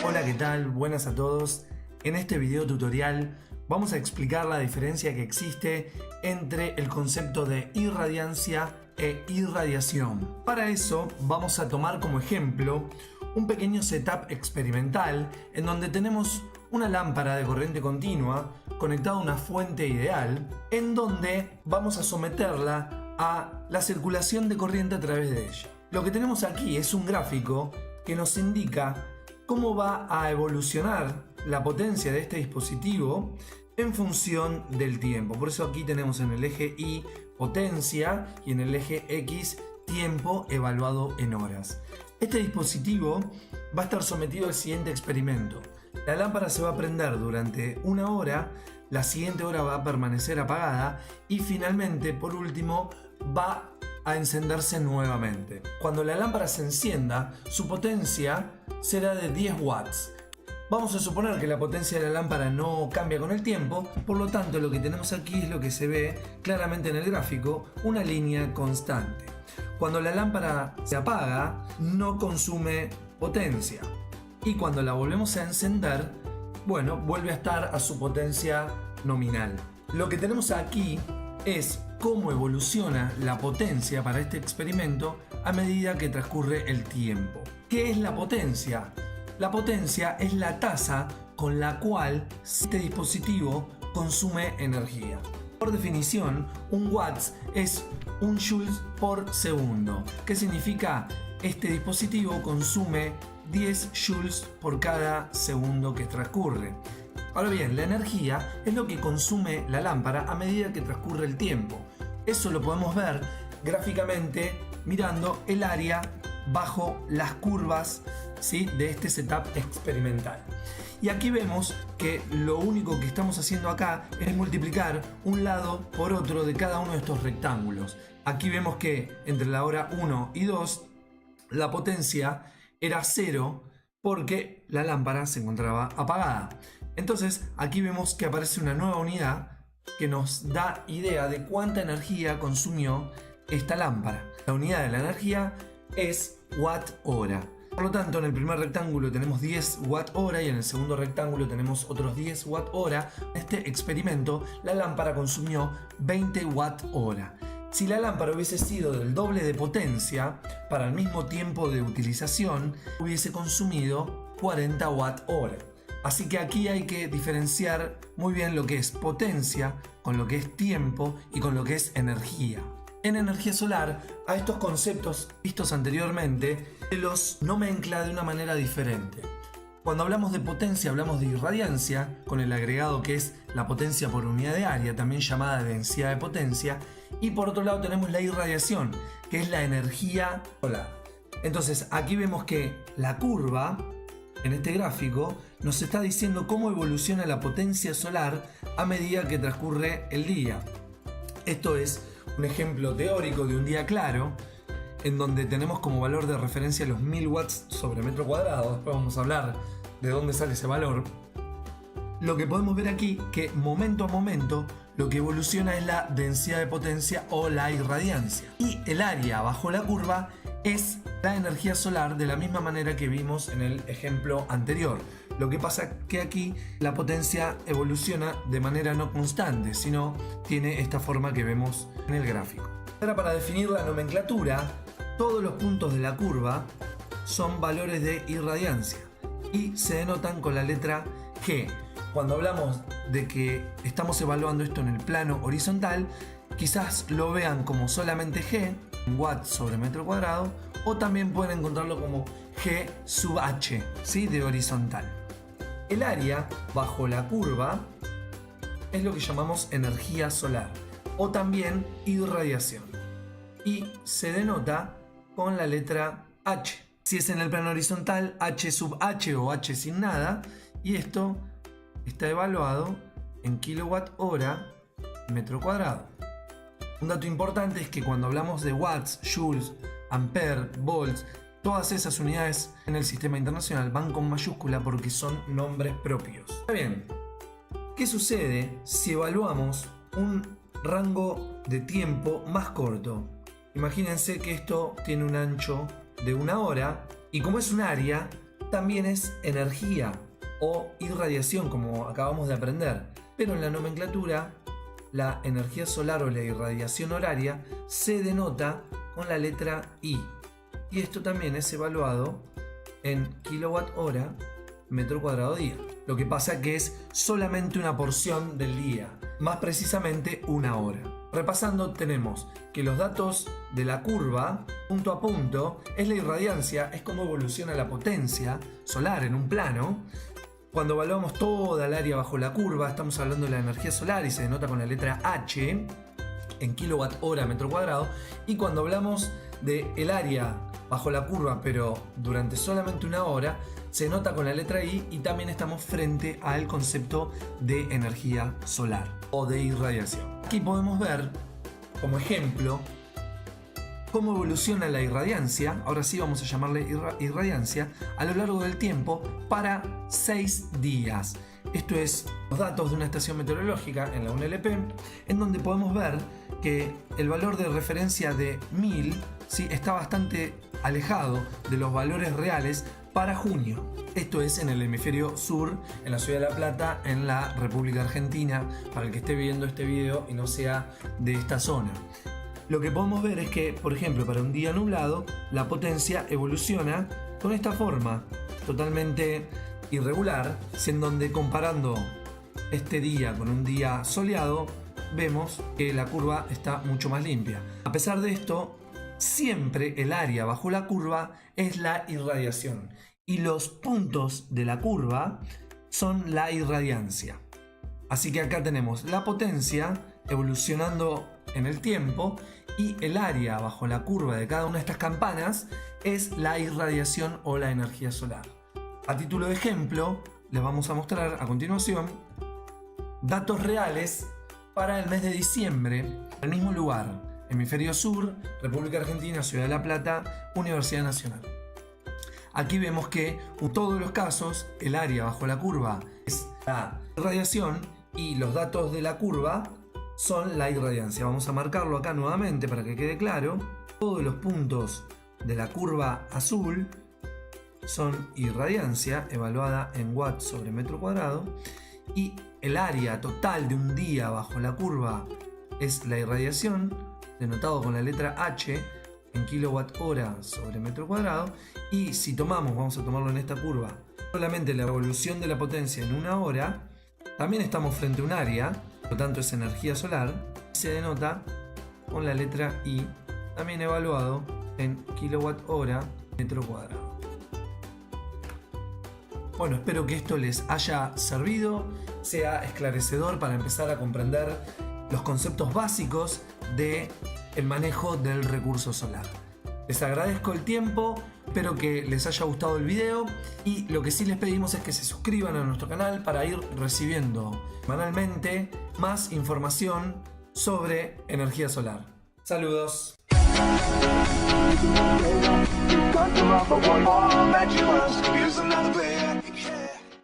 Hola, ¿qué tal? Buenas a todos. En este video tutorial vamos a explicar la diferencia que existe entre el concepto de irradiancia e irradiación. Para eso vamos a tomar como ejemplo un pequeño setup experimental en donde tenemos una lámpara de corriente continua conectada a una fuente ideal, en donde vamos a someterla a la circulación de corriente a través de ella. Lo que tenemos aquí es un gráfico que nos indica cómo va a evolucionar la potencia de este dispositivo en función del tiempo. Por eso aquí tenemos en el eje Y potencia y en el eje X tiempo evaluado en horas. Este dispositivo va a estar sometido al siguiente experimento. La lámpara se va a prender durante una hora, la siguiente hora va a permanecer apagada y finalmente, por último, va a encenderse nuevamente. Cuando la lámpara se encienda, su potencia será de 10 watts. Vamos a suponer que la potencia de la lámpara no cambia con el tiempo, por lo tanto lo que tenemos aquí es lo que se ve claramente en el gráfico, una línea constante. Cuando la lámpara se apaga, no consume potencia. Y cuando la volvemos a encender, bueno, vuelve a estar a su potencia nominal. Lo que tenemos aquí es cómo evoluciona la potencia para este experimento a medida que transcurre el tiempo. ¿Qué es la potencia? La potencia es la tasa con la cual este dispositivo consume energía. Por definición, un watts es un joules por segundo. ¿Qué significa? Este dispositivo consume 10 joules por cada segundo que transcurre. Ahora bien, la energía es lo que consume la lámpara a medida que transcurre el tiempo. Eso lo podemos ver gráficamente mirando el área bajo las curvas, ¿sí?, de este setup experimental. Y aquí vemos que lo único que estamos haciendo acá es multiplicar un lado por otro de cada uno de estos rectángulos. Aquí vemos que entre la hora 1 y 2 la potencia era 0 porque la lámpara se encontraba apagada. Entonces aquí vemos que aparece una nueva unidad que nos da idea de cuánta energía consumió esta lámpara. La unidad de la energía es watt hora. Por lo tanto, en el primer rectángulo tenemos 10 watt hora y en el segundo rectángulo tenemos otros 10 watt hora. En este experimento, la lámpara consumió 20 watt hora. Si la lámpara hubiese sido del doble de potencia, para el mismo tiempo de utilización, hubiese consumido 40 watt hora. Así que aquí hay que diferenciar muy bien lo que es potencia con lo que es tiempo y con lo que es energía. En energía solar, a estos conceptos vistos anteriormente se los nomencla de una manera diferente. Cuando hablamos de potencia hablamos de irradiancia, con el agregado que es la potencia por unidad de área, también llamada densidad de potencia, y por otro lado tenemos la irradiación, que es la energía solar. Entonces aquí vemos que la curva en este gráfico nos está diciendo cómo evoluciona la potencia solar a medida que transcurre el día. Esto es un ejemplo teórico de un día claro, en donde tenemos como valor de referencia los 1000 watts sobre metro cuadrado. Después vamos a hablar de dónde sale ese valor. Lo que podemos ver aquí, que momento a momento lo que evoluciona es la densidad de potencia o la irradiancia. Y el área bajo la curva es la energía solar, de la misma manera que vimos en el ejemplo anterior. Lo que pasa que aquí la potencia evoluciona de manera no constante, sino tiene esta forma que vemos en el gráfico. Ahora, para definir la nomenclatura, todos los puntos de la curva son valores de irradiancia y se denotan con la letra G. Cuando hablamos de que estamos evaluando esto en el plano horizontal, quizás lo vean como solamente G, watts sobre metro cuadrado, o también pueden encontrarlo como G sub H, ¿sí?, de horizontal. El área bajo la curva es lo que llamamos energía solar o también irradiación y se denota con la letra H. Si es en el plano horizontal, H sub H o H sin nada, y esto está evaluado en kilowatt hora metro cuadrado. Un dato importante es que cuando hablamos de watts, joules, ampere, volts, todas esas unidades en el sistema internacional van con mayúscula porque son nombres propios. Está bien, ¿qué sucede si evaluamos un rango de tiempo más corto? Imagínense que esto tiene un ancho de 1 hora y como es un área, también es energía o irradiación, como acabamos de aprender. Pero en la nomenclatura, la energía solar o la irradiación horaria se denota con la letra I. Y esto también es evaluado en kilowatt-hora metro cuadrado día. Lo que pasa que es solamente una porción del día, más precisamente 1 hora. Repasando, tenemos que los datos de la curva, punto a punto, es la irradiancia, es cómo evoluciona la potencia solar en un plano. Cuando evaluamos toda el área bajo la curva, estamos hablando de la energía solar y se denota con la letra H en kilowatt-hora metro cuadrado. Y cuando hablamos del área bajo la curva, pero durante solamente 1 hora, se nota con la letra I y también estamos frente al concepto de energía solar o de irradiación. Aquí podemos ver, como ejemplo, cómo evoluciona la irradiancia, ahora sí vamos a llamarle irradiancia, a lo largo del tiempo para 6 días. Esto es los datos de una estación meteorológica en la UNLP, en donde podemos ver que el valor de referencia de 1000 ¿sí? está bastante alejado de los valores reales para junio. Esto es en el hemisferio sur, en la ciudad de La Plata, en la República Argentina, para el que esté viendo este video y no sea de esta zona. Lo que podemos ver es que, por ejemplo, para un día nublado, la potencia evoluciona con esta forma, totalmente irregular, en donde comparando este día con un día soleado, vemos que la curva está mucho más limpia. A pesar de esto, siempre el área bajo la curva es la irradiación y los puntos de la curva son la irradiancia. Así que acá tenemos la potencia evolucionando en el tiempo y el área bajo la curva de cada una de estas campanas es la irradiación o la energía solar. A título de ejemplo, les vamos a mostrar a continuación datos reales para el mes de diciembre, en el mismo lugar, hemisferio sur, República Argentina, Ciudad de La Plata, Universidad Nacional. Aquí vemos que en todos los casos el área bajo la curva es la irradiación y los datos de la curva son la irradiancia. Vamos a marcarlo acá nuevamente para que quede claro. Todos los puntos de la curva azul son irradiancia evaluada en watts sobre metro cuadrado y el área total de un día bajo la curva es la irradiación, denotado con la letra H en kilowatt-hora sobre metro cuadrado. Y si tomamos, vamos a tomarlo en esta curva, solamente la evolución de la potencia en 1 hora, también estamos frente a un área, por lo tanto es energía solar, se denota con la letra I, también evaluado en kilowatt-hora metro cuadrado. Bueno, espero que esto les haya servido, sea esclarecedor para empezar a comprender los conceptos básicos del manejo del recurso solar. Les agradezco el tiempo, espero que les haya gustado el video y lo que sí les pedimos es que se suscriban a nuestro canal para ir recibiendo semanalmente más información sobre energía solar. Saludos.